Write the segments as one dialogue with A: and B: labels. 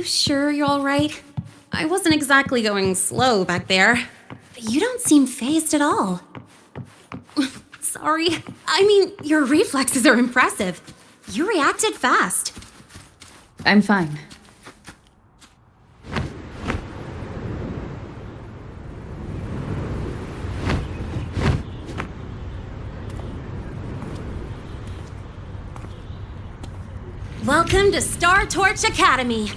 A: sure you're all right? I wasn't exactly going slow back there. But you don't seem fazed at all. Sorry. I mean, your reflexes are impressive. You reacted fast.
B: I'm fine.
A: Welcome to Star Torch Academy.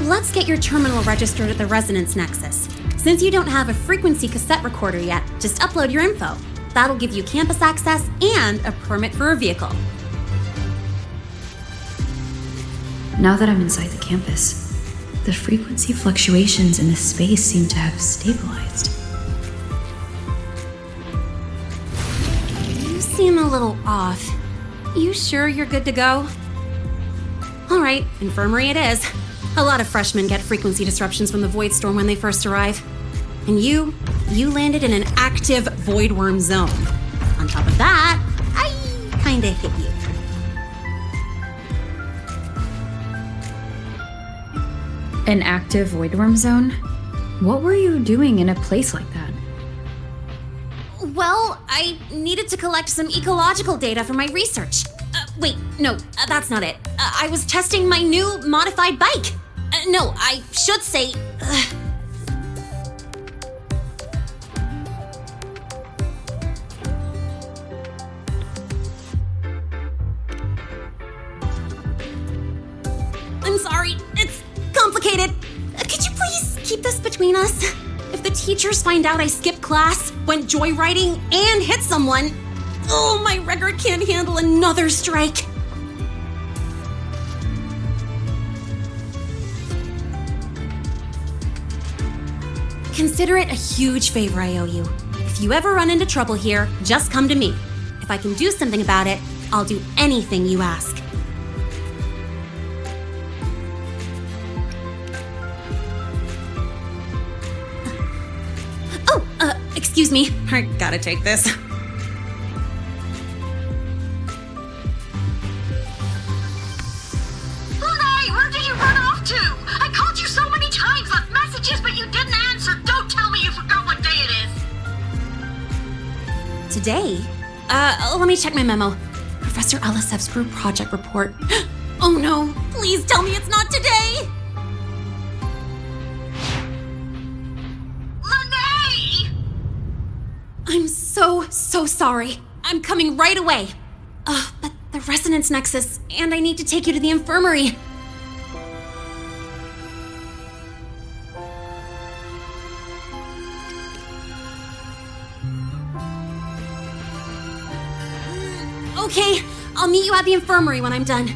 A: Let's get your terminal registered at the Resonance Nexus. Since you don't have a frequency cassette recorder yet, just upload your info. That'll give you campus access and a permit for a vehicle.
B: Now that I'm inside the campus, the frequency fluctuations in this space seem to have stabilized.
A: You seem a little off. You sure you're good to go? All right, infirmary it is. A lot of freshmen get frequency disruptions from the Void Storm when they first arrive. And you landed in an active Void Worm zone. On top of that, I kinda hit you.
B: An active void worm zone? What were you doing in a place like that?
A: Well, I needed to collect some ecological data for my research. Wait, no, that's not it. I was testing my new modified bike. No, I should say... I'm sorry, it's complicated. Could you please keep this between us? If the teachers find out I skipped class, went joyriding, and hit someone, oh, my record can't handle another strike. Consider it a huge favor I owe you. If you ever run into trouble here, just come to me. If I can do something about it, I'll do anything you ask. Excuse me. I gotta take this.
C: Lahai, where did you run off to? I called you so many times, left messages, but you didn't answer. Don't tell me you forgot what day it is.
A: Today? Let me check my memo. Professor Elisev's group project report. Oh no, please tell me it's not today! I'm so sorry. I'm coming right away. But the Resonance Nexus, and I need to take you to the infirmary. Okay, I'll meet you at the infirmary when I'm done.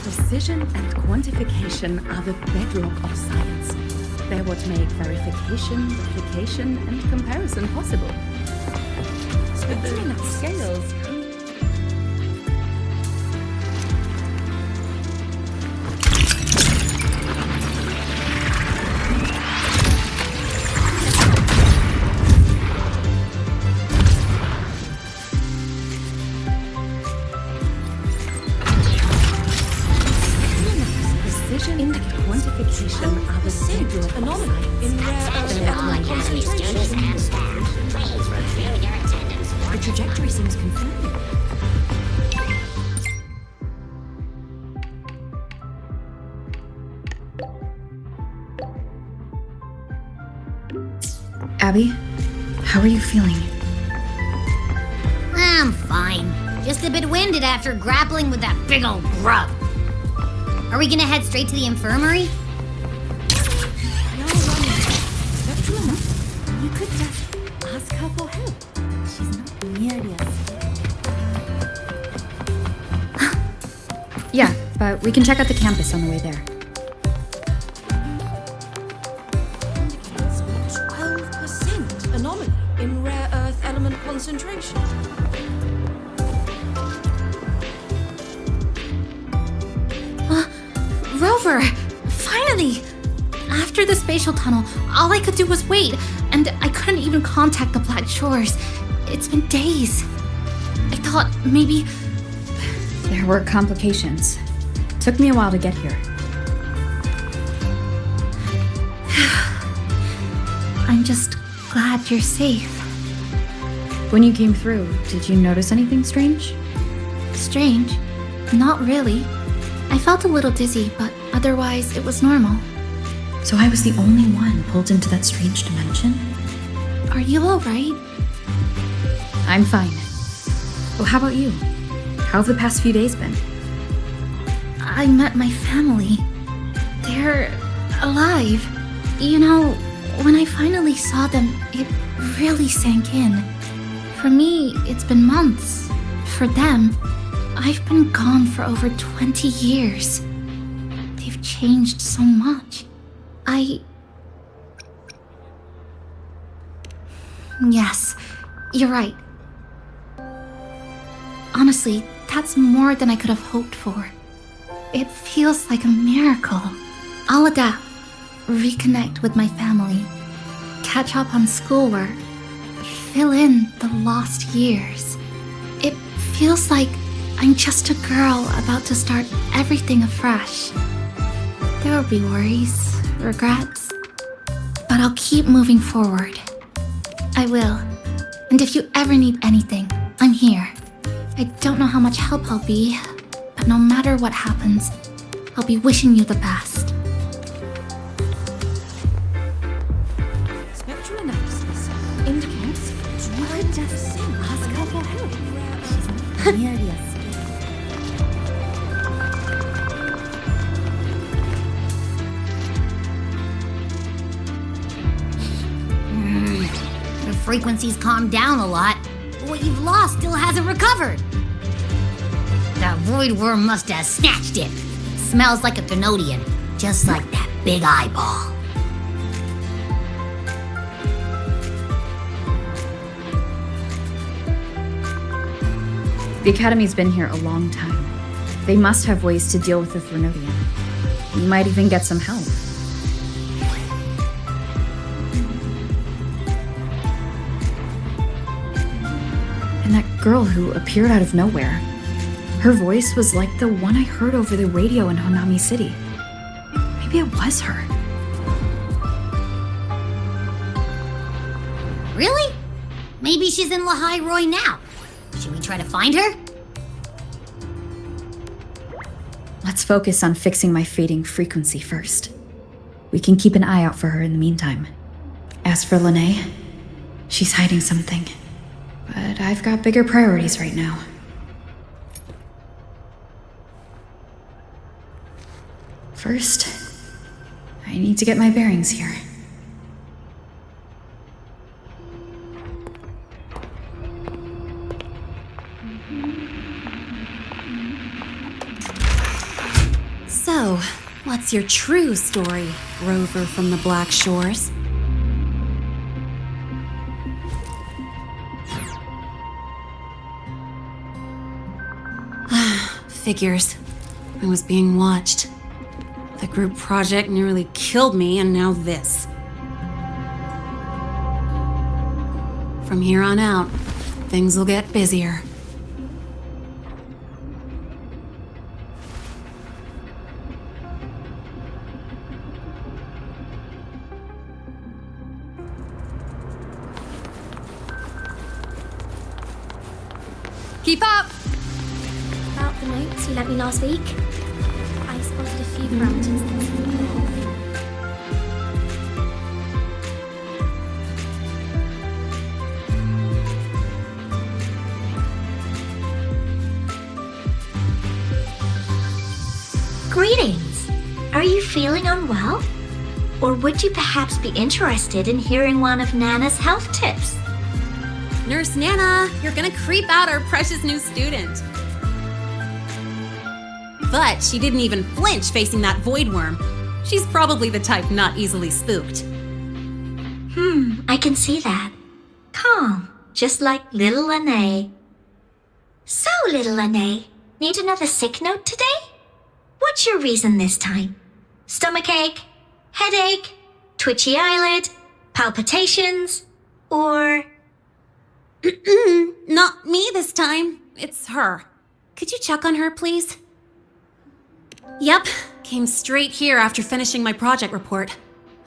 D: Precision and quantification are the bedrock of science. They're what make verification, replication, and comparison possible. With the scales. Vision and quantification are the bedrock anomaly in rare earth element concentration. The trajectory seems confirmed.
B: Abby, how are you feeling?
E: I'm fine. Just a bit winded after grappling with that big old grub. Are we gonna head straight to the infirmary?
D: No, Spectrum, you could just ask her for help. She's not nearly as
B: Yeah, but we can check out the campus on the way there.
F: 12% anomaly in rare earth element concentration.
A: Rover! Finally! After the spatial tunnel, all I could do was wait, and I couldn't even contact the Black Shores. It's been days. I thought maybe...
B: There were complications. Took me a while to get here.
A: I'm just glad you're safe.
B: When you came through, did you notice anything strange?
A: Strange? Not really. I felt a little dizzy, but otherwise it was normal.
B: So I was the only one pulled into that strange dimension?
A: Are you alright?
B: I'm fine. Oh, how about you? How have the past few days been?
A: I met my family. They're alive. You know, when I finally saw them, it really sank in. For me, it's been months. For them, I've been gone for over 20 years. They've changed so much. Yes, you're right. Honestly, that's more than I could have hoped for. It feels like a miracle. I'll adapt, reconnect with my family, catch up on schoolwork, fill in the lost years. It feels like I'm just a girl about to start everything afresh. There will be worries, regrets, but I'll keep moving forward. I will. And if you ever need anything, I'm here. I don't know how much help I'll be, but no matter what happens, I'll be wishing you the best.
D: spectral analysis indicates you could just ask her for help. She's not nearly as
E: The frequency's calmed down a lot, but what you've lost still hasn't recovered. That void worm must have snatched it. Smells like a Benodian, just like that big eyeball.
B: The Academy's been here a long time. They must have ways to deal with the Thrunodian. We might even get some help. And that girl who appeared out of nowhere. Her voice was like the one I heard over the radio in Honami City. Maybe it was her.
E: Really? Maybe she's in Lahai Roy now. Should we try to find her?
B: Let's focus on fixing my fading frequency first. We can keep an eye out for her in the meantime. As for Lahai, she's hiding something. But I've got bigger priorities right now. First, I need to get my bearings here.
A: So, what's your true story, Rover from the Black Shores? Figures. I was being watched. The group project nearly killed me, and now this. From here on out, things will get busier. Keep up!
G: About the notes you lent me last week, I spotted a few parameters that seemed off.
H: Greetings! Are you feeling unwell? Or would you perhaps be interested in hearing one of Nana's health tips?
A: Nurse Nana, you're gonna creep out our precious new student. But she didn't even flinch facing that void worm. She's probably the type not easily spooked.
H: I can see that. Calm, just like little Lahai. So, little Lahai, need another sick note today? What's your reason this time? Stomachache? Headache? Twitchy eyelid? Palpitations? Or...
A: Not me this time. It's her. Could you check on her, please? Yep, came straight here after finishing my project report.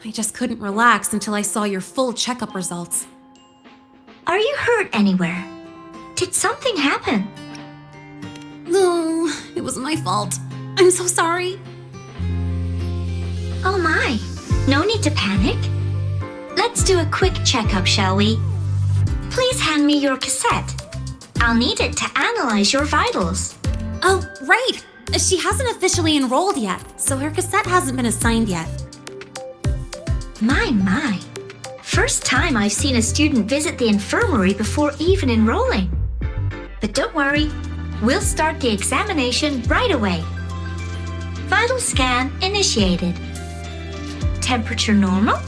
A: I just couldn't relax until I saw your full checkup results.
H: Are you hurt anywhere? Did something happen?
A: No, it was my fault. I'm so sorry.
H: Oh my, no need to panic. Let's do a quick checkup, shall we? Please hand me your cassette. I'll need it to analyze your vitals.
A: Oh, right. She hasn't officially enrolled yet, so her cassette hasn't been assigned yet.
H: My. First time I've seen a student visit the infirmary before even enrolling. But don't worry, we'll start the examination right away. Vital scan initiated. Temperature normal.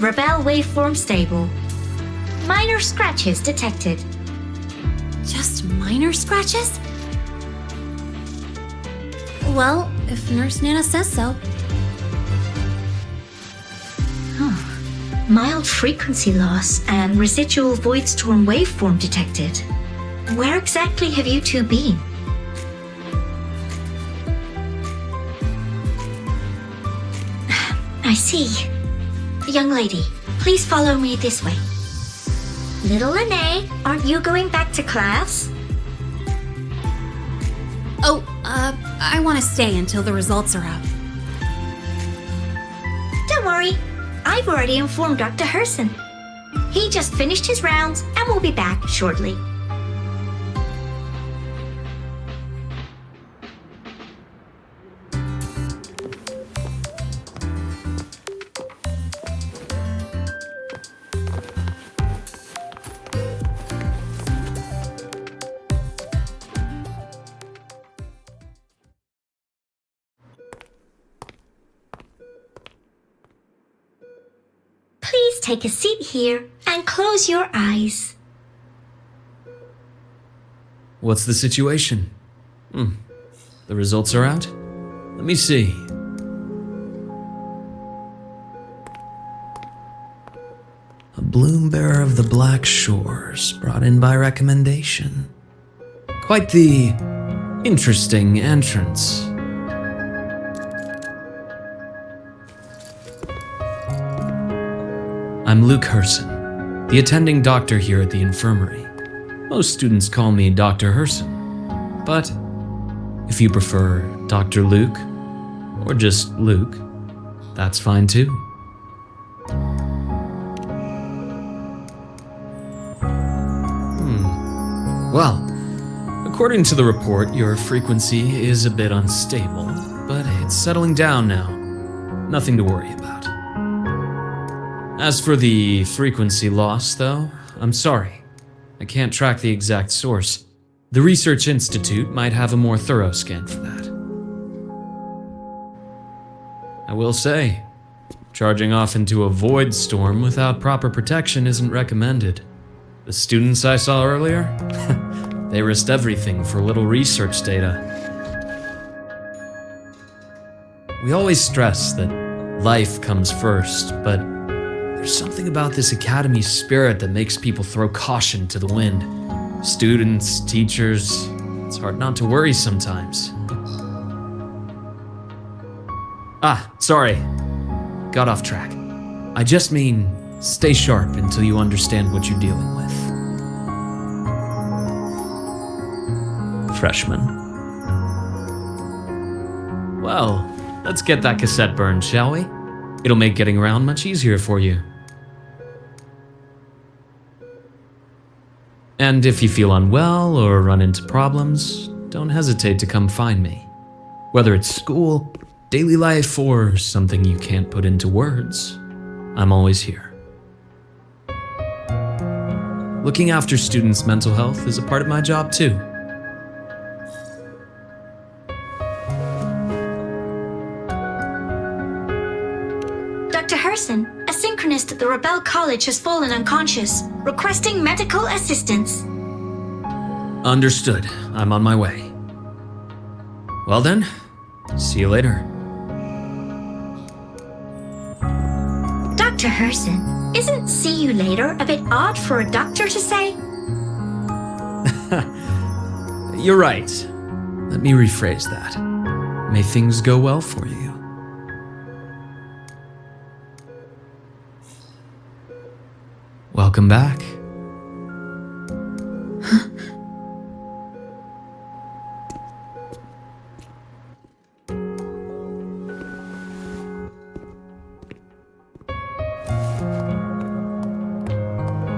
H: Rebel waveform stable. Minor scratches detected.
A: Just minor scratches? Well, if Nurse Nana says so.
H: Mild frequency loss and residual void storm waveform detected. Where exactly have you two been? I see. Young lady, please follow me this way. Little Lahai, aren't you going back to class?
A: Oh, I want to stay until the results are out.
H: Don't worry, I've already informed Dr. Herson. He just finished his rounds and will be back shortly. Please take a seat here and close your eyes.
I: What's the situation? The results are out? Let me see. A bloom bearer of the Black Shores, brought in by recommendation. Quite the interesting entrance. I'm Luke Herson, the attending doctor here at the infirmary. Most students call me Dr. Herson, but if you prefer Dr. Luke, or just Luke, that's fine too. Well, according to the report, your frequency is a bit unstable, but it's settling down now. Nothing to worry about. As for the frequency loss, though, I'm sorry. I can't track the exact source. The Research Institute might have a more thorough scan for that. I will say, charging off into a void storm without proper protection isn't recommended. The students I saw earlier, they risked everything for a little research data. We always stress that life comes first, but there's something about this academy spirit that makes people throw caution to the wind. Students, teachers, it's hard not to worry sometimes. Sorry. Got off track. I just mean, stay sharp until you understand what you're dealing with. freshman. Well, let's get that cassette burned, shall we? It'll make getting around much easier for you. And if you feel unwell or run into problems, don't hesitate to come find me. Whether it's school, daily life, or something you can't put into words, I'm always here. Looking after students' mental health is a part of my job too.
H: Dr. Herson, a synchronist at the Rebel College has fallen unconscious, requesting medical assistance.
I: Understood. I'm on my way. Well then, see you later.
H: Dr. Herson, isn't see you later a bit odd for a doctor to say?
I: You're right. Let me rephrase that. May things go well for you. Welcome back.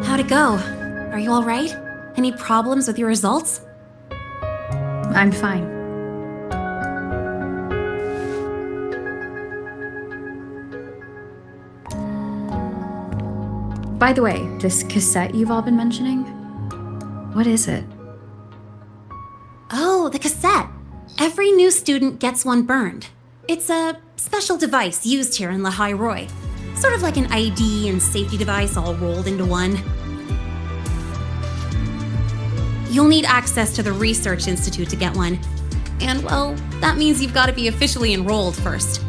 A: How'd it go? Are you all right? Any problems with your results?
B: I'm fine. By the way, this cassette you've all been mentioning, what is it?
A: Oh, the cassette. Every new student gets one burned. It's a special device used here in Lahai Roy. Sort of like an ID and safety device all rolled into one. You'll need access to the Research Institute to get one. And, well, that means you've got to be officially enrolled first.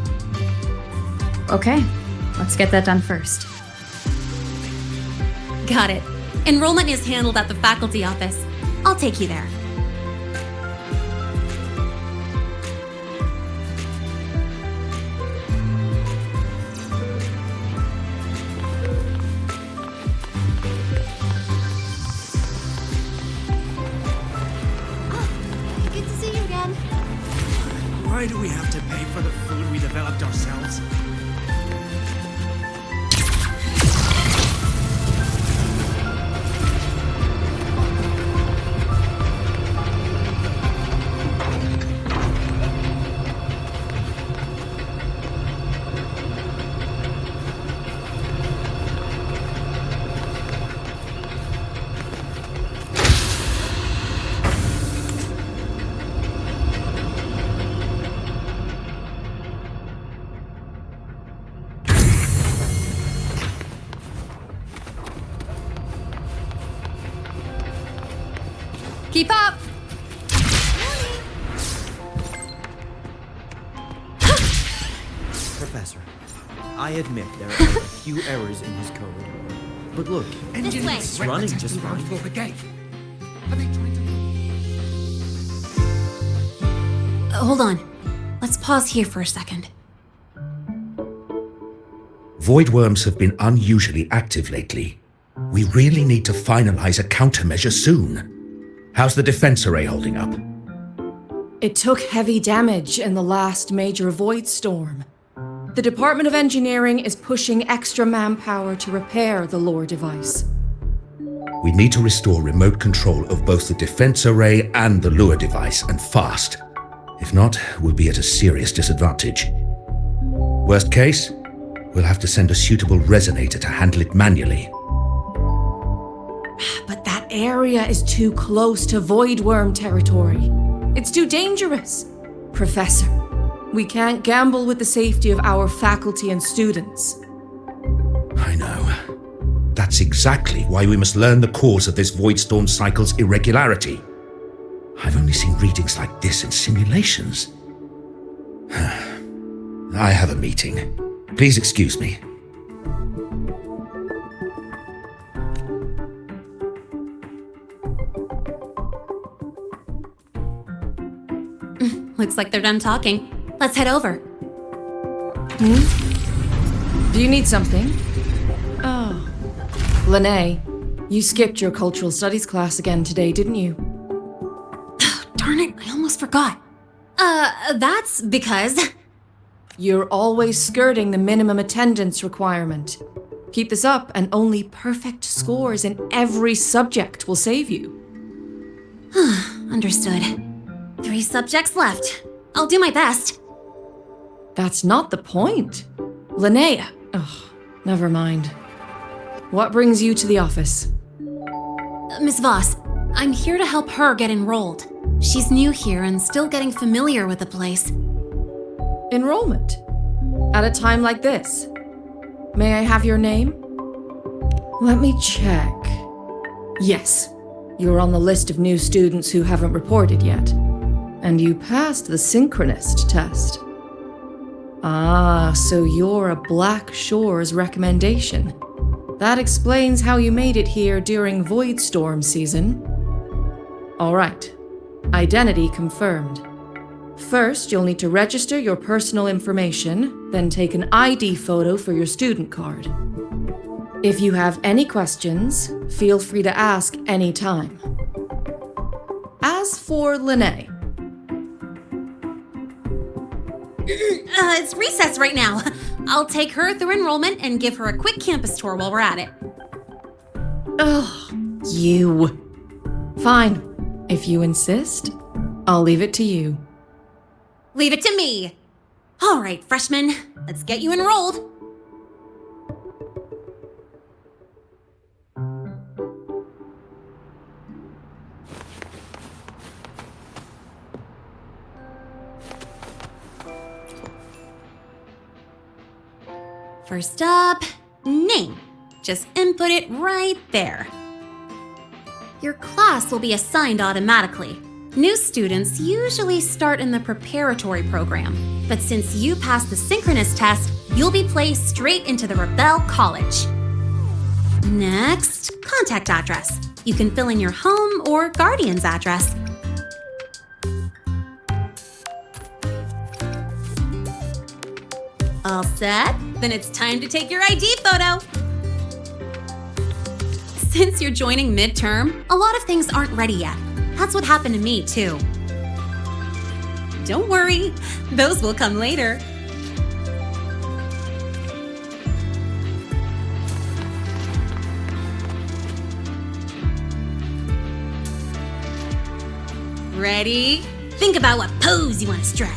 B: Okay, let's get that done first.
A: Got it. Enrollment is handled at the faculty office. I'll take you there.
G: Good to see you again.
J: Why do we have to pay for the food we developed ourselves?
A: Keep up!
J: Professor, I admit there are a few errors in his code. But look,
A: This way.
J: it's running just fine.
A: Hold on. Let's pause here for a second.
K: Voidworms have been unusually active lately. We really need to finalize a countermeasure soon. How's the defense array holding up?
F: It took heavy damage in the last major void storm. The Department of Engineering is pushing extra manpower to repair the lore device.
K: We need to restore remote control of both the defense array and the lure device, and fast. If not, we'll be at a serious disadvantage. Worst case, we'll have to send a suitable resonator to handle it manually.
F: But that area is too close to Voidworm territory. It's too dangerous. Professor, we can't gamble with the safety of our faculty and students.
K: I know. That's exactly why we must learn the cause of this Voidstorm cycle's irregularity. I've only seen readings like this in simulations. I have a meeting. Please excuse me.
A: Looks like they're done talking. Let's head over.
F: Do you need something? Oh. Lene, you skipped your cultural studies class again today, didn't you?
A: Darn Darn it, I almost forgot. That's because...
F: You're always skirting the minimum attendance requirement. Keep this up, and only perfect scores in every subject will save you.
A: Understood. 3 subjects left. I'll do my best.
F: That's not the point. Linnea. Ugh, never mind. What brings you to the office?
A: Miss Voss, I'm here to help her get enrolled. She's new here and still getting familiar with the place.
F: Enrollment? At a time like this? May I have your name? Let me check. Yes, you're on the list of new students who haven't reported yet. And you passed the synchronist test. Ah, so you're a Black Shores recommendation. That explains how you made it here during Void Storm season. All right. Identity confirmed. First, you'll need to register your personal information, then take an ID photo for your student card. If you have any questions, feel free to ask any time. As for Linnea.
A: It's recess right now. I'll take her through enrollment and give her a quick campus tour while we're at it.
F: Ugh, you. Fine. If you insist, I'll leave it to you.
A: Leave it to me. All right, freshmen, let's get you enrolled. First up, name. Just input it right there. Your class will be assigned automatically. New students usually start in the preparatory program, but since you passed the synchronous test, you'll be placed straight into the Rebel College. Next, contact address. You can fill in your home or guardian's address. All set? Then it's time to take your ID photo. Since you're joining midterm, a lot of things aren't ready yet. That's what happened to me, too. Don't worry, those will come later. Ready? Think about what pose you want to strike.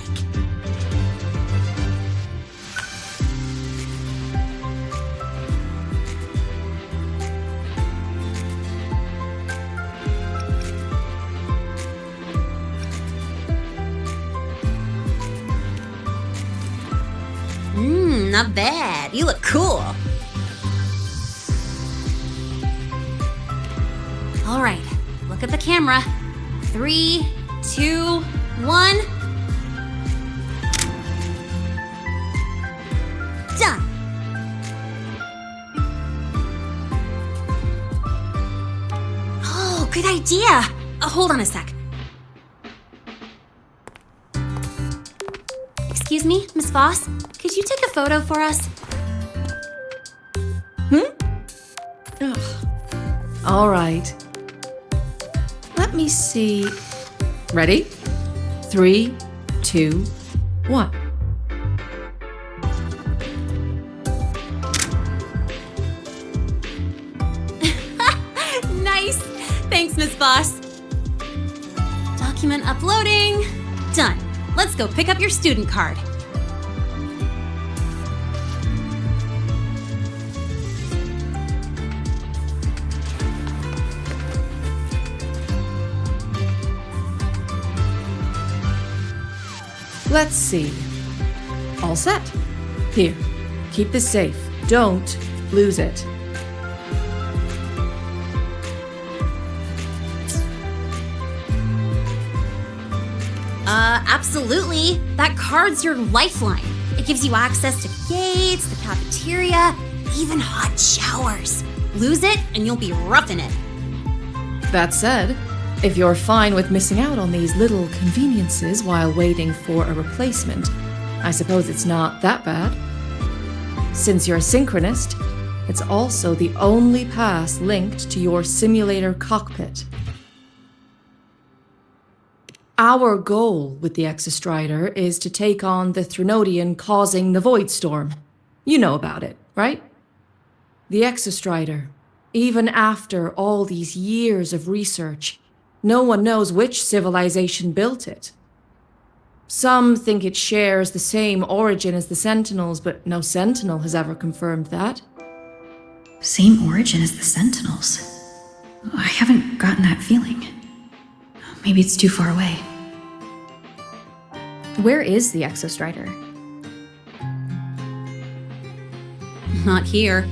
A: Not bad. You look cool. All right, look at the camera. 3, 2, 1. Done. Oh, good idea. Hold on a sec. Excuse me, Miss Voss? Could you take a photo for us?
F: Ugh. All right. Let me see. Ready? 3, 2, 1.
A: Nice! Thanks, Miss Voss. Document uploading. Done. Let's go pick up your student card.
F: Let's see. All set. Here, keep this safe. Don't lose it.
A: Absolutely. That card's your lifeline. It gives you access to gates, the cafeteria, even hot showers. Lose it and you'll be roughing it.
F: That said, if you're fine with missing out on these little conveniences while waiting for a replacement, I suppose it's not that bad. Since you're a synchronist, it's also the only pass linked to your simulator cockpit. Our goal with the Exostrider is to take on the Threnodian causing the Void Storm. You know about it, right? The Exostrider. Even after all these years of research, no one knows which civilization built it. Some think it shares the same origin as the Sentinels, but no Sentinel has ever confirmed that.
B: Same origin as the Sentinels. I haven't gotten that feeling. Maybe it's too far away. Where is the Exostrider?
A: Not here.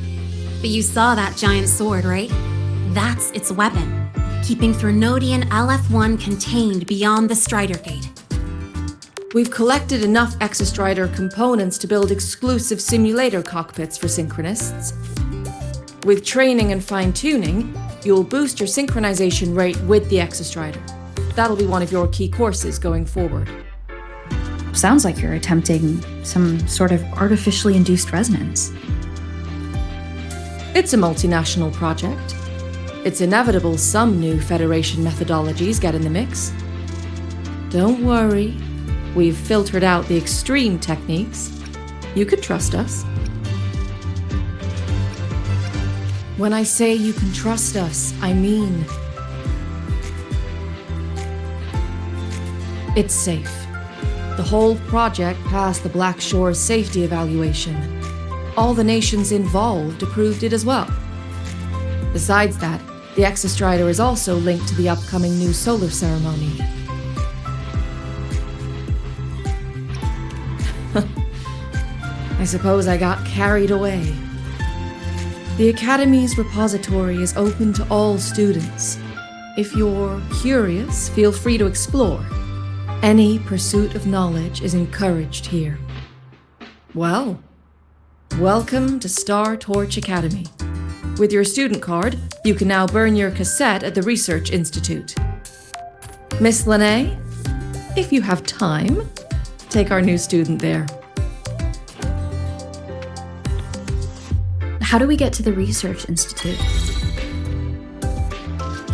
A: But you saw that giant sword, right? That's its weapon, keeping Threnodian LF-1 contained beyond the Strider Gate.
F: We've collected enough Exostrider components to build exclusive simulator cockpits for synchronists. With training and fine-tuning, you'll boost your synchronization rate with the Exostrider. That'll be one of your key courses going forward.
B: Sounds like you're attempting some sort of artificially induced resonance.
F: It's a multinational project. It's inevitable some new Federation methodologies get in the mix. Don't worry, we've filtered out the extreme techniques. You can trust us. When I say you can trust us, I mean it's safe. The whole project passed the Black Shore's safety evaluation. All the nations involved approved it as well. Besides that, the Exostrider is also linked to the upcoming new solar ceremony. I suppose I got carried away. The Academy's repository is open to all students. If you're curious, feel free to explore. Any pursuit of knowledge is encouraged here. Well, welcome to Star Torch Academy. With your student card, you can now burn your cassette at the Research Institute. Miss Lahai, if you have time, take our new student there.
B: How do we get to the Research Institute?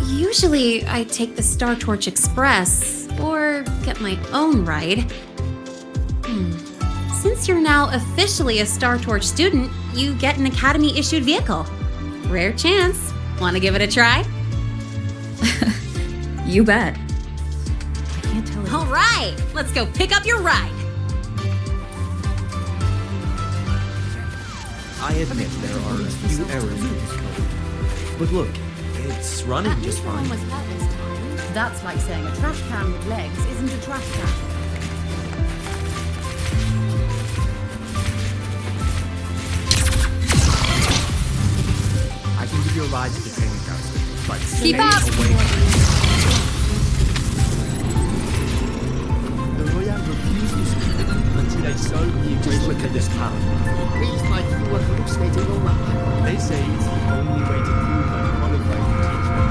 A: Usually, I take the Star Torch Express or get my own ride. Since you're now officially a Star Torch student, you get an Academy-issued vehicle. Rare chance. Want to give it a try?
B: You bet.
A: I can't tell it. All right, let's go pick up your ride.
J: I admit there are a few errors in this code. But look, it's running just fine.
D: That's like saying a trash can with legs isn't a trash can.
J: I can give you a ride to the training grounds, but
A: Keep
J: stay
A: up!
J: away. The Royale refused to speak until they sold the equation to this town. Feels like you were hallucinating all that time. They say it's the only way to prove I'm qualified to teach them.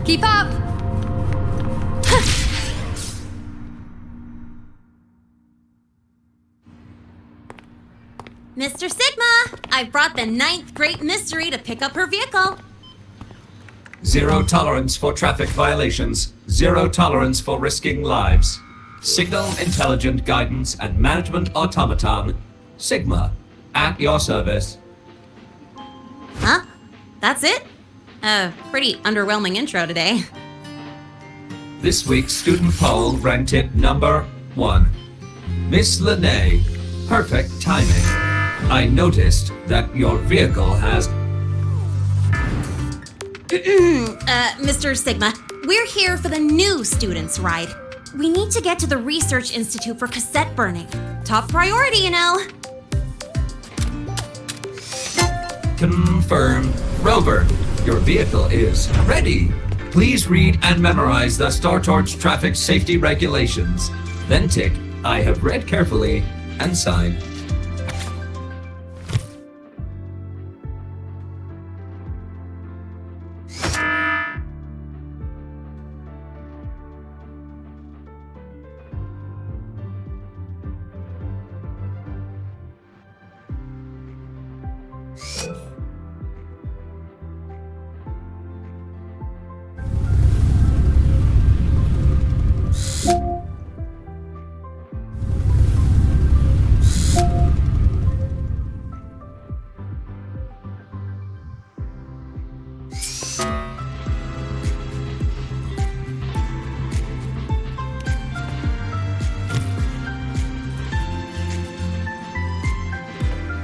A: Keep up! Mr. Sigma, I've brought the ninth great mystery to pick up her vehicle.
L: Zero tolerance for traffic violations. Zero tolerance for risking lives. Signal intelligent guidance and management automaton. Sigma, at your service.
A: Huh? That's it? Pretty underwhelming intro today.
L: This week's student poll ranked it number 1. Miss Lahai, perfect timing. I noticed that your vehicle has...
A: Mr. Sigma, we're here for the new students' ride. We need to get to the Research Institute for cassette burning. Top priority, you know.
L: Confirmed. Rover, your vehicle is ready. Please read and memorize the Star Torch traffic safety regulations. Then tick, I have read carefully, and sign.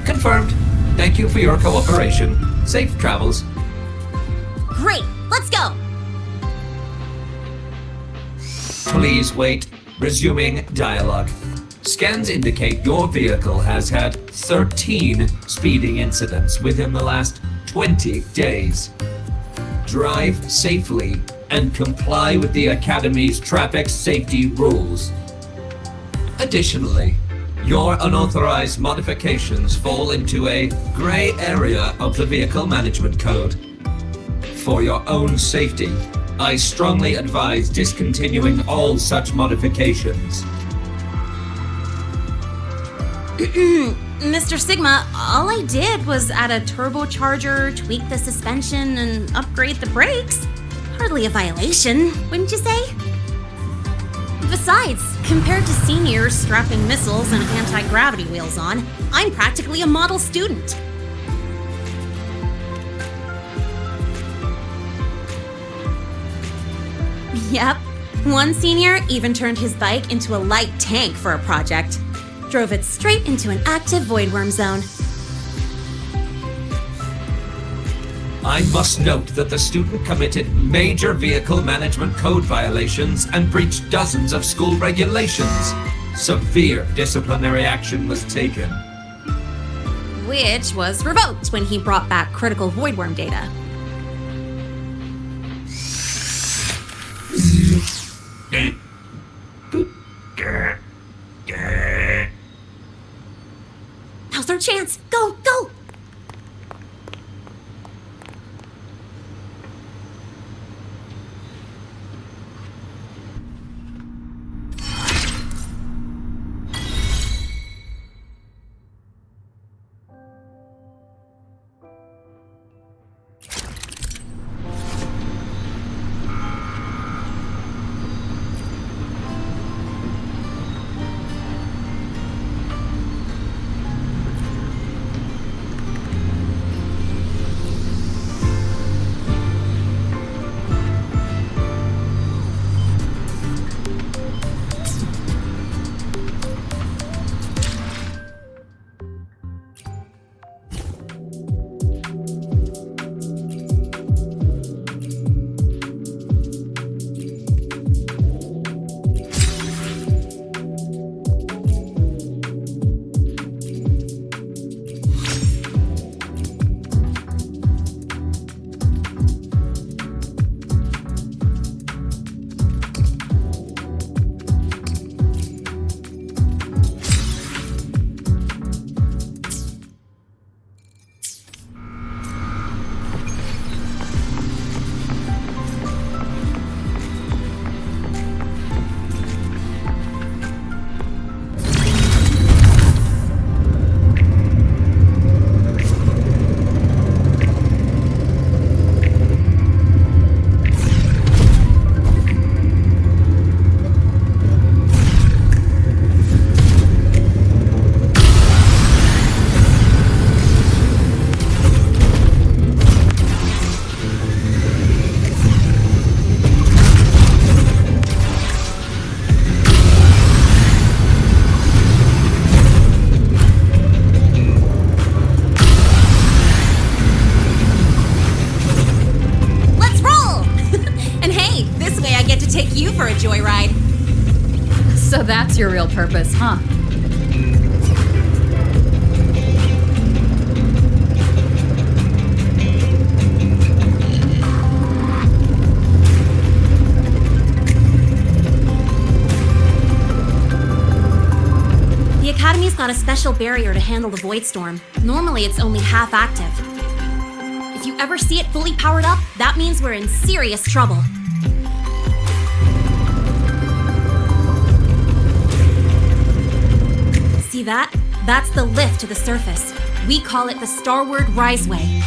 L: Confirmed. Thank you for your cooperation. Safe travels.
A: Great, let's go!
L: Please wait. Resuming dialogue. Scans indicate your vehicle has had 13 speeding incidents within the last 20 days. Drive safely and comply with the Academy's traffic safety rules. Additionally, your unauthorized modifications fall into a gray area of the Vehicle Management Code. For your own safety, I strongly advise discontinuing all such modifications.
A: Mr. Sigma, all I did was add a turbocharger, tweak the suspension, and upgrade the brakes. Hardly a violation, wouldn't you say? Besides, compared to seniors strapping missiles and anti-gravity wheels on, I'm practically a model student. Yep, one senior even turned his bike into a light tank for a project. Drove it straight into an active voidworm zone.
L: I must note that the student committed major Vehicle Management Code violations and breached dozens of school regulations. Severe disciplinary action was taken.
A: Which was revoked when he brought back critical voidworm data. Now's our chance! Go, go! Take you for a joyride.
B: So that's your real purpose, huh?
A: The Academy's got a special barrier to handle the Void Storm. Normally it's only half active. If you ever see it fully powered up, that means we're in serious trouble. See that? That's the lift to the surface. We call it the Starward Riseway.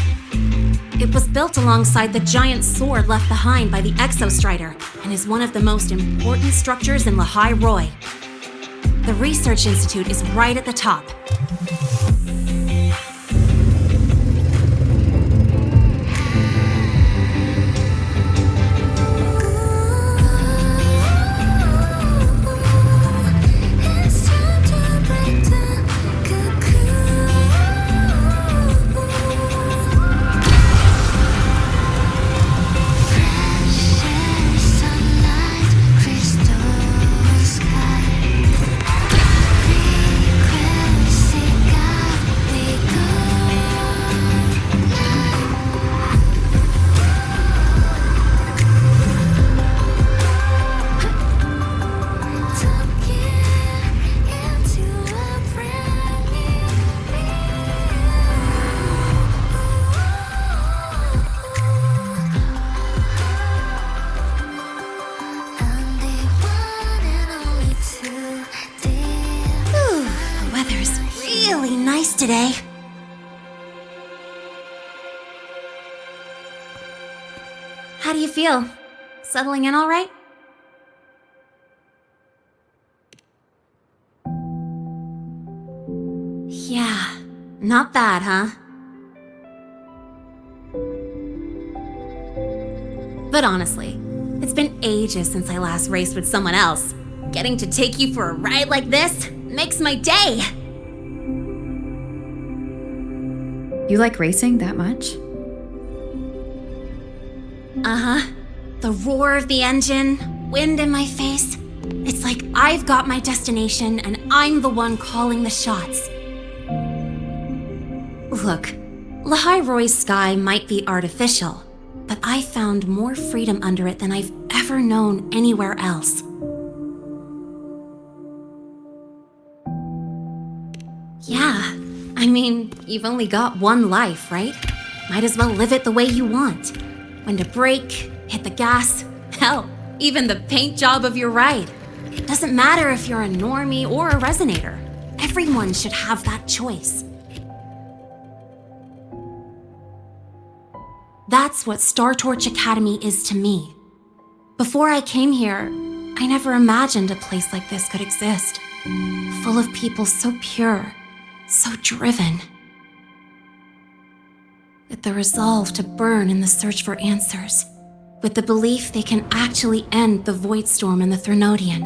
A: It was built alongside the giant sword left behind by the Exostrider and is one of the most important structures in Lahai Roy. The Research Institute is right at the top. How do you feel? Settling in all right? Yeah, not bad, huh? But honestly, it's been ages since I last raced with someone else. Getting to take you for a ride like this makes my day!
B: You like racing that much?
A: Uh-huh. The roar of the engine, wind in my face. It's like I've got my destination and I'm the one calling the shots. Look, Lahai Roy's sky might be artificial, but I found more freedom under it than I've ever known anywhere else. Yeah, I mean, you've only got one life, right? Might as well live it the way you want. When to brake, hit the gas, hell, even the paint job of your ride. Doesn't matter if you're a normie or a resonator. Everyone should have that choice. That's what Star Torch Academy is to me. Before I came here, I never imagined a place like this could exist. Full of people so pure, so driven. With the resolve to burn in the search for answers. With the belief they can actually end the Void Storm and the Threnodian.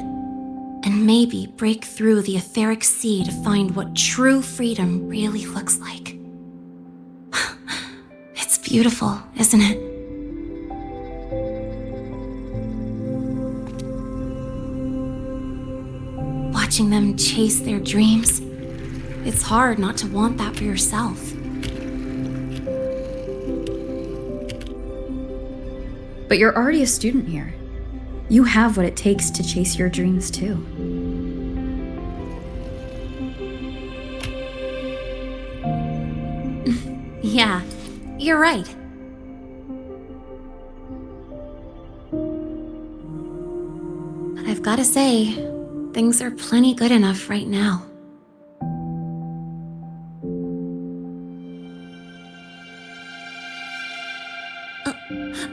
A: And maybe break through the etheric sea to find what true freedom really looks like. It's beautiful, isn't it? Watching them chase their dreams, it's hard not to want that for yourself.
B: But you're already a student here. You have what it takes to chase your dreams too.
A: Yeah, you're right. But I've gotta say, things are plenty good enough right now.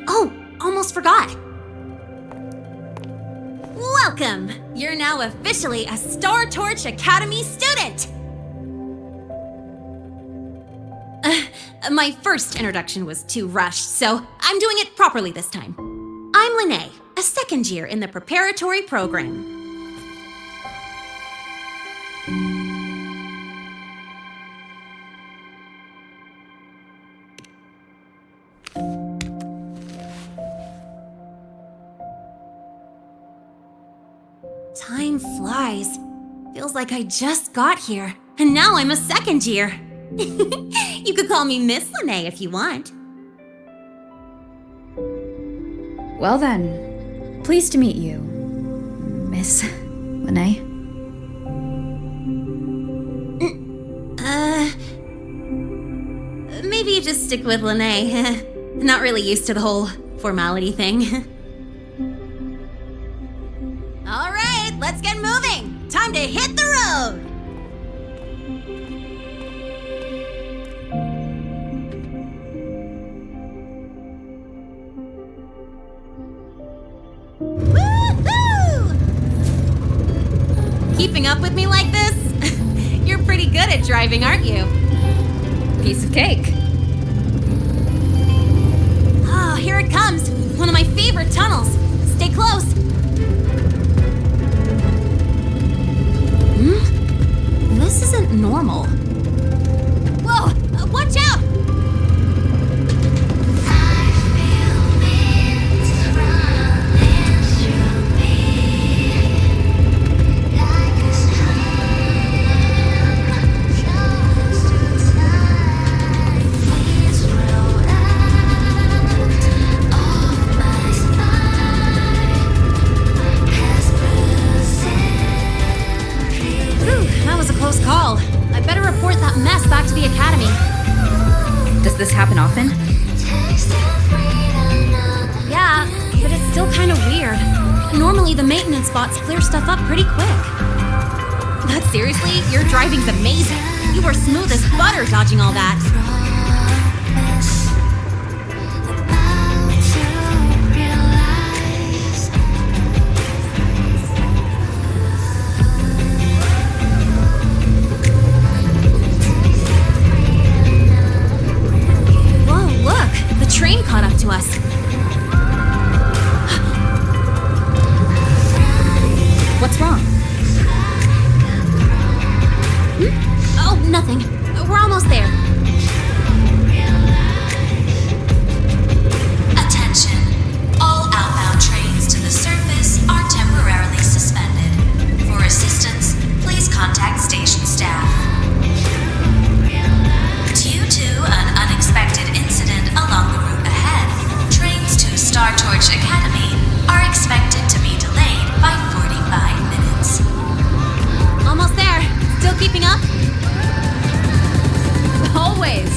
A: Oh, almost forgot. Welcome! You're now officially a Star Torch Academy student! My first introduction was too rushed, so I'm doing it properly this time. I'm Lene, a second year in the preparatory program. Time flies. Feels like I just got here, and now I'm a second year. You could call me Miss Lene if you want.
B: Well then, pleased to meet you, Miss Lene.
A: Maybe you just stick with Lene. Not really used to the whole formality thing. All right, let's get moving. Time to hit the road. Woohoo! Keeping up with me like this? You're pretty good at driving, aren't you?
B: Piece of cake.
A: Oh, here it comes. One of my favorite tunnels. Stay close. This isn't normal. Whoa! Watch out! Call. I better report that mess back to the academy.
B: Does this happen often?
A: Yeah, but it's still kind of weird. Normally the maintenance bots clear stuff up pretty quick. But seriously, your driving's amazing. You were smooth as butter dodging all that. up to us.
B: What's wrong?
A: Oh, nothing. We're almost there.
M: Attention. All outbound trains to the surface are temporarily suspended. For assistance, please contact station staff. Due to an unexpected incident along the route ahead, trains to Star Torch Academy are expected to be delayed by 45 minutes.
A: Almost there. Still keeping up?
F: Always.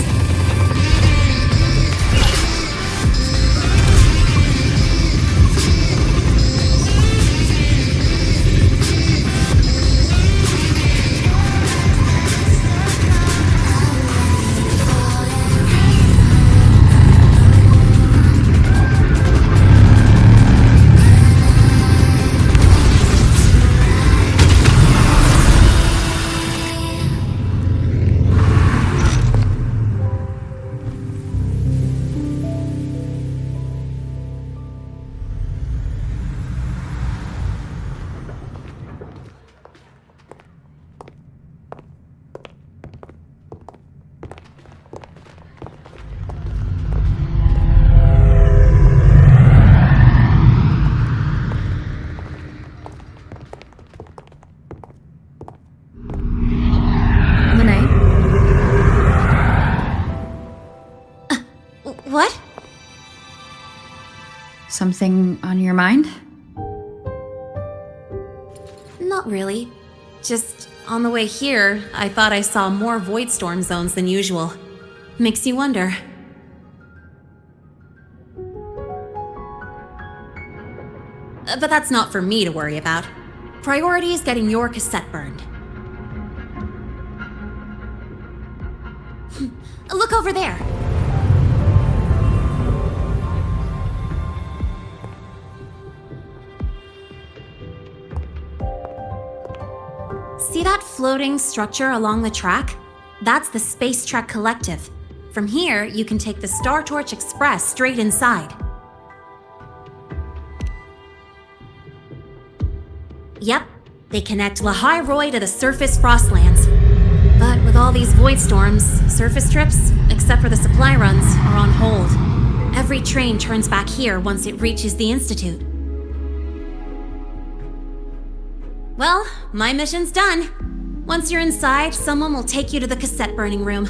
A: What?
B: Something on your mind?
A: Not really. Just on the way here, I thought I saw more void storm zones than usual. Makes you wonder. But that's not for me to worry about. Priority is getting your cassette burned. Look over there. See that floating structure along the track? That's the Space Trek Collective. From here, you can take the Star Torch Express straight inside. Yep, they connect Lahai Roy to the surface Frostlands. But with all these void storms, surface trips, except for the supply runs, are on hold. Every train turns back here once it reaches the Institute. Well, my mission's done. Once you're inside, someone will take you to the cassette burning room.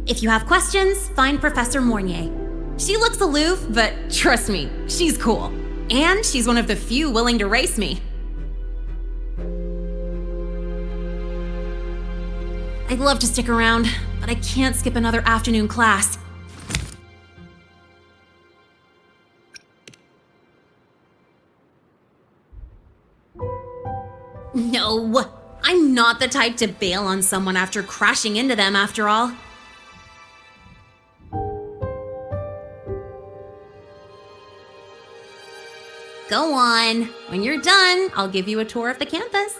A: If you have questions, find Professor Mornier. She looks aloof, but trust me, she's cool. And she's one of the few willing to race me. I'd love to stick around, but I can't skip another afternoon class. No, I'm not the type to bail on someone after crashing into them, after all. Go on. When you're done, I'll give you a tour of the campus.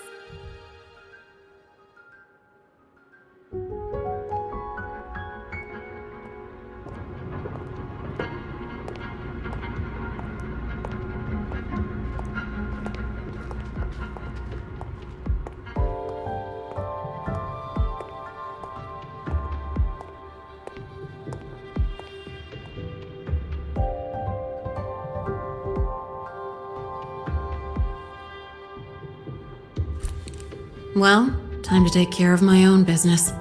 A: Well, time to take care of my own business.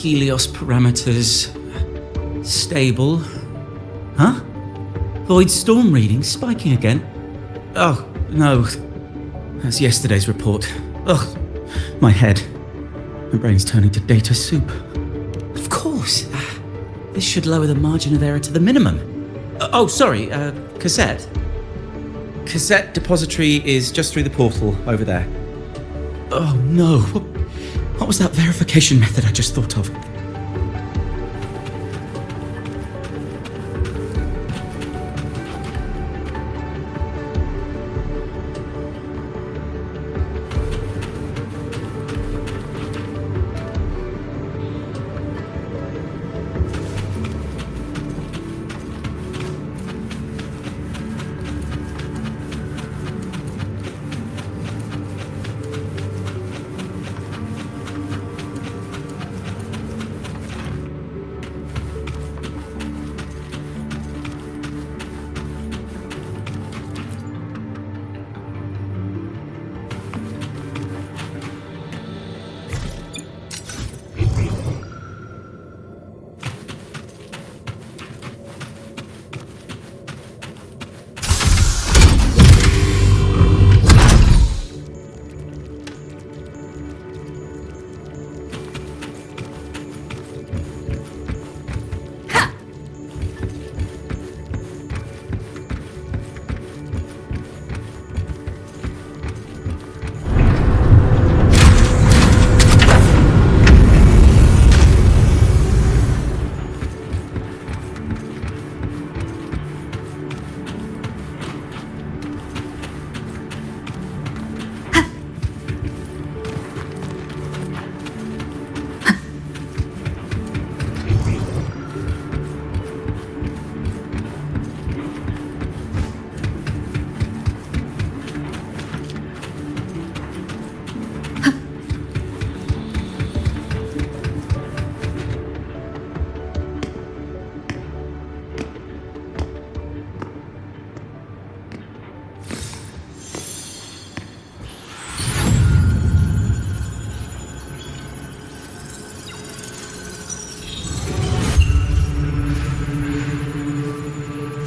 N: Helios parameters stable. Huh? Void storm readings spiking again? Oh, no. That's yesterday's report. Ugh, my head. My brain's turning to data soup. Of course. This should lower the margin of error to the minimum. Sorry, cassette. Cassette depository is just through the portal over there. Oh no, what was that verification method I just thought of?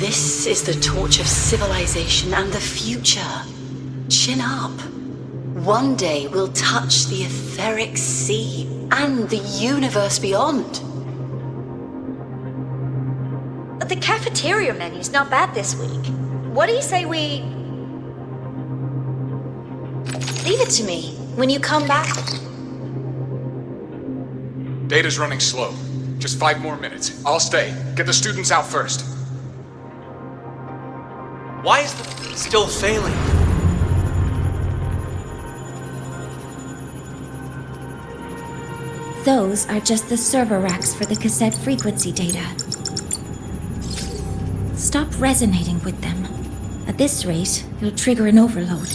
O: This is the torch of civilization and the future. Chin up. One day we'll touch the etheric sea and the universe beyond.
H: The cafeteria menu's not bad this week. What do you say we... Leave it to me. When you come back...
P: Data's running slow. Just 5 more minutes. I'll stay. Get the students out first.
Q: Why is the still failing?
R: Those are just the server racks for the cassette frequency data. Stop resonating with them. At this rate, you'll trigger an overload.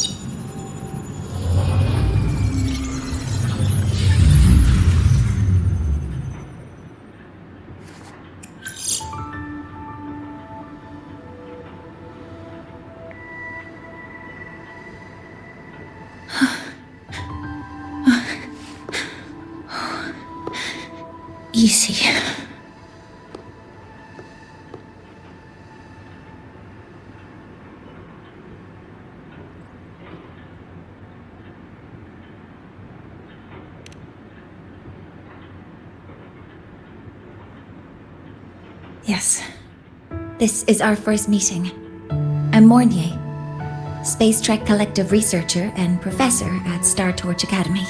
R: Easy. Yes. This is our first meeting. I'm Mornier, Space Trek Collective researcher and professor at Star Torch Academy.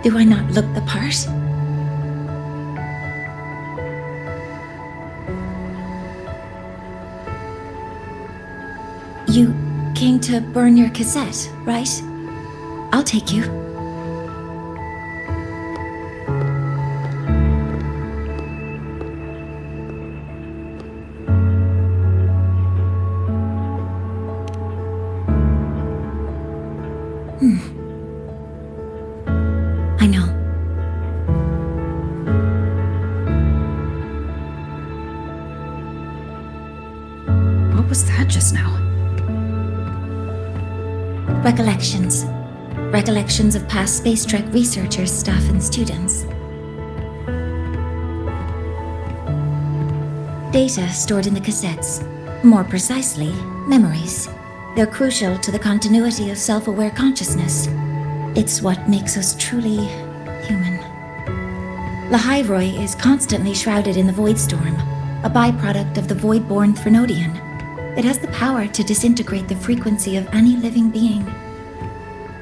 R: Do I not look the part? You came to burn your cassette, right? I'll take you. I know.
B: What was that just now?
R: Recollections. Recollections of past Space Trek researchers, staff, and students. Data stored in the cassettes. More precisely, memories. They're crucial to the continuity of self-aware consciousness. It's what makes us truly human. Lahai is constantly shrouded in the Void Storm, a byproduct of the Void-born Threnodian. It has the power to disintegrate the frequency of any living being.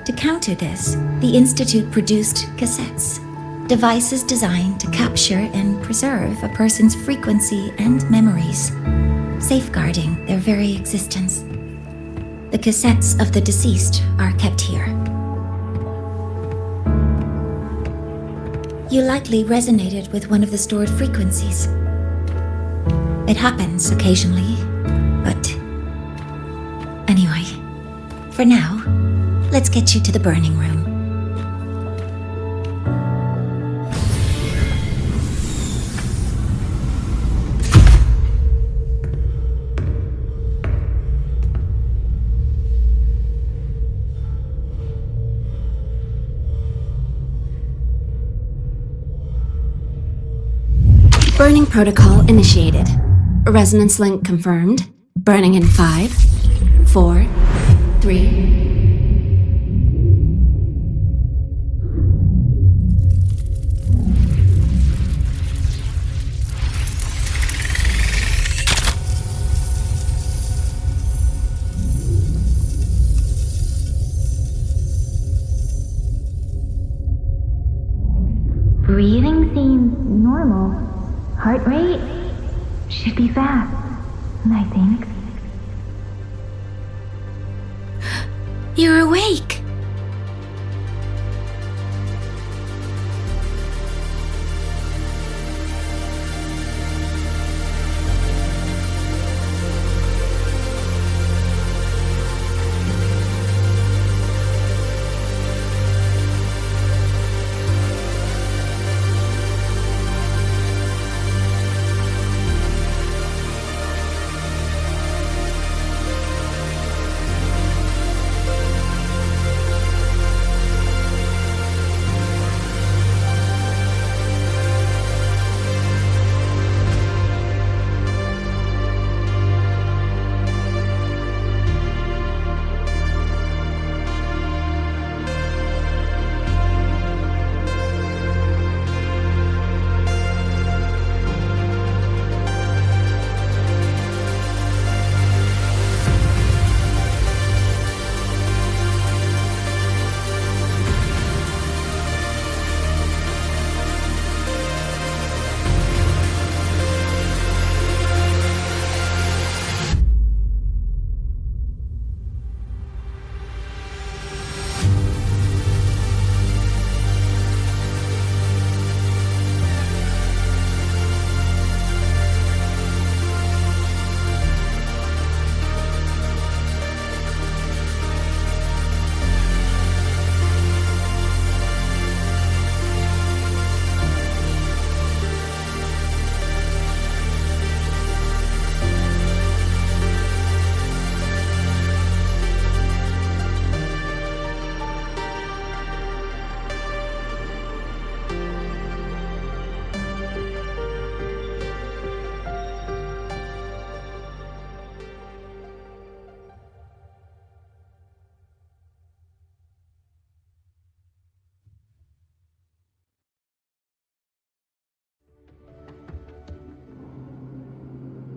R: To counter this, the Institute produced cassettes, devices designed to capture and preserve a person's frequency and memories, safeguarding their very existence. The cassettes of the deceased are kept here. You likely resonated with one of the stored frequencies. It happens occasionally, but anyway, for now, let's get you to the burning room.
A: Burning protocol initiated. Resonance link confirmed. Burning in 5, 4, 3.
S: Breathing seems normal. Heart rate should be fast, I think.
A: You're awake.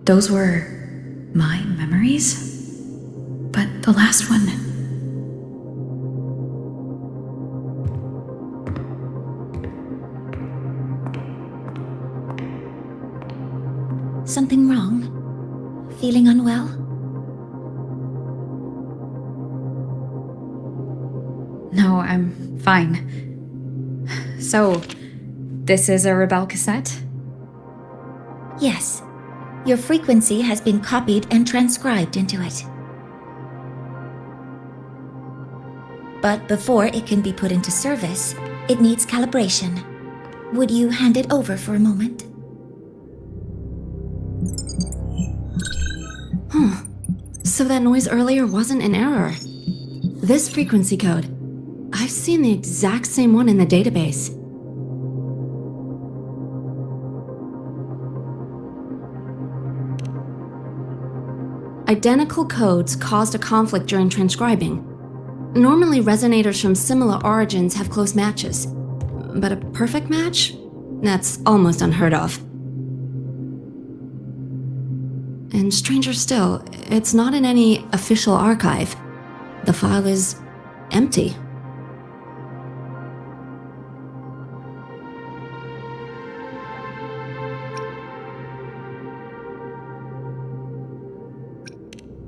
B: Those were my memories? But the last one...
R: Something wrong? Feeling unwell?
B: No, I'm fine. So, this is a Rebel cassette?
R: Yes. Your frequency has been copied and transcribed into it. But before it can be put into service, it needs calibration. Would you hand it over for a moment?
A: So that noise earlier wasn't an error. This frequency code. I've seen the exact same one in the database. Identical codes caused a conflict during transcribing. Normally, resonators from similar origins have close matches. But a perfect match? That's almost unheard of. And stranger still, it's not in any official archive. The file is empty.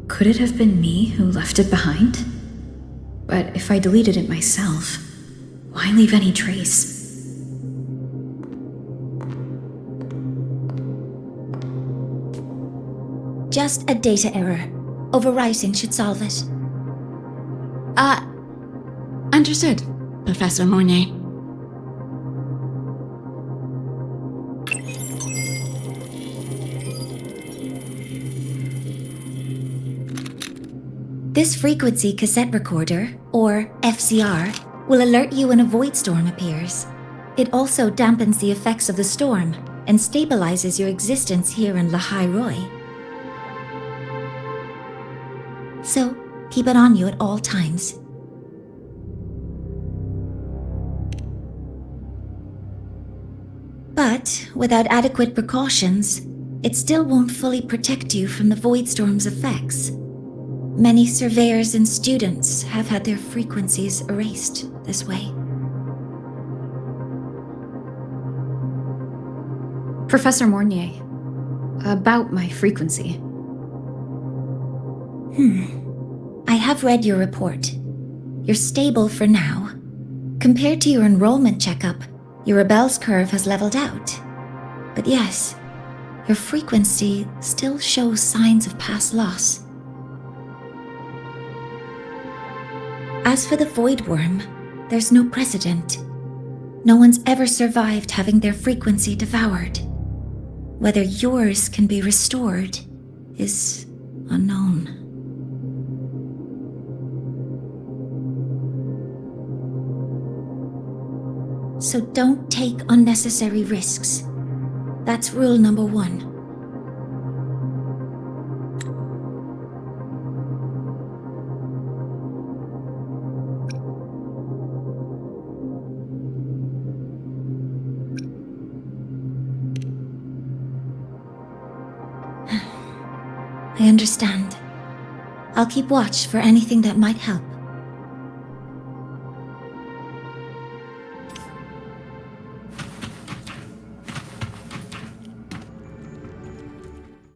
B: Could it have been me who left it behind? But if I deleted it myself, why leave any trace?
R: Just a data error. Overwriting should solve it.
A: Understood, Professor Mornay.
R: This frequency cassette recorder, or FCR, will alert you when a void storm appears. It also dampens the effects of the storm and stabilizes your existence here in Lahai Roy. So, keep it on you at all times. But, without adequate precautions, it still won't fully protect you from the void storm's effects. Many surveyors and students have had their frequencies erased this way.
B: Professor Mornier, about my frequency.
R: I have read your report. You're stable for now. Compared to your enrollment checkup, your rebels curve has leveled out. But yes, your frequency still shows signs of past loss. As for the Void Worm, there's no precedent. No one's ever survived having their frequency devoured. Whether yours can be restored is unknown. So don't take unnecessary risks. That's rule number 1. I understand. I'll keep watch for anything that might help.